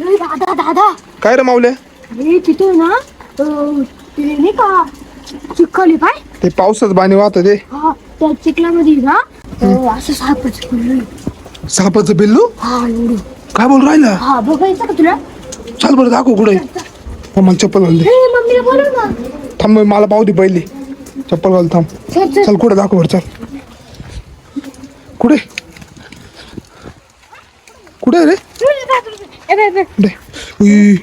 दादा दादा काय रे माऊल्या? अरे तिथे ना ते नाही का चिखल पाय ते पावसाच पाणी वाहत ते. हा त्या चिखलामध्ये ना असं सापच सापाचं बिल्लू? हा एवढं. काय बोल राहिला? हा बघायचं का तुला? चल बरं दाखव कुठे. मला चप्पल घाल दे. ए मम्मीला बोलव ना. थांब मला पाहू दे पहिले. चप्पल घाल थांब. चल चल कुठे दाखव बरं चल. कुठे कुठे रे? कुठे? उई.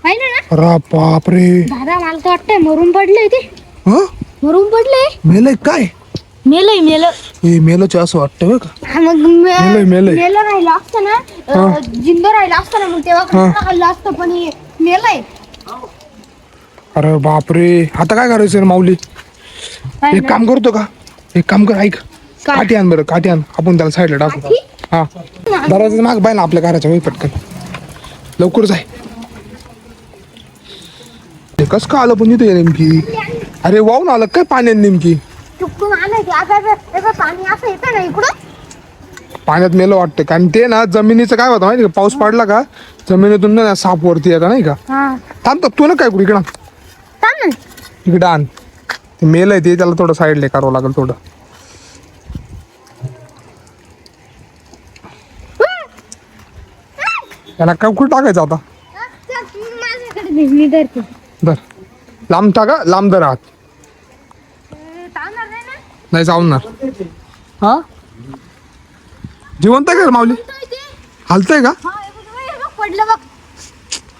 पाहिलं ना? अरे बापरे. दादा मला तर वाटतंय मरून पडलंय ते. हा मरून पडलंय. मेलय काय? मेलं हे मेलच असं वाटतं बरं का. हा मग मेलंय. मेलं राहिलं असतं ना जिंद राहिलं असतं ना मग तेव्हा खाल्लं असतं पण हे मेलंय. अरे बापरे. आता काय करायचं रे माऊली? एक काम करतो का? एक काम कर ऐक. काठी आण बरं काठी आण. आपण त्याला साईडला टाकू. काठी? हा दरवाजा माग बाय ना आपल्या घराच्या वही पटकन. लवकर जाय. कस का आलं पण इथे नेमकी? अरे वाहून आलं काय पाण्यात नेमकी? चुकून आलंय ते आता पाणी असं येतं ना इकडं. पाण्यात मेलं वाटतं कारण ते ना जमिनीचं काय होतं माहिती का? पाऊस पडला का जमिनीतून ना साप वरती येतात नाही का? हा थांब तू ना काय करू इकडं थांब ना. इकडं आण. ते मेलंय ते त्याला थोडं साईडला करावं लागेल थोडं. त्याला काय कुठं टाकायचं आता? माझ्याकडे भिजली धरते. धर लांब टाका लांब धर हात. चालणार नाही ना? नाही चावणार. हा जिवंत आहे का रे माऊली? हालतंय का? हा, हे बघ, पडलं बघ.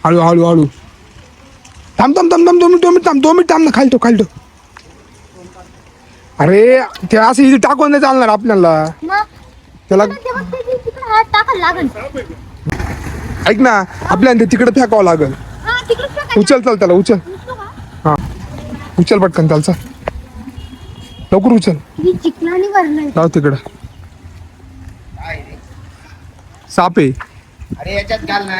हळू हळू हळू. थांब थांब थांब थांब 2 मिनिट थांब ना खाली ठेव. अरे ते असं इथे टाकून नाही चालणार आपल्याला. मग त्याला ते बघ, ते तिकडं हात टाकायला लागल. ऐक ना आपल्याला ते तिकडे फेकावं लागेल. हा तिकडं टाकायला उचल चल त्याला उचल. हा उचल पटकन चालचा लवकर उचल. ही चिखलानी भरलंय. जाऊ तिकडं. साप आहे. अरे याच्यात घाल ना.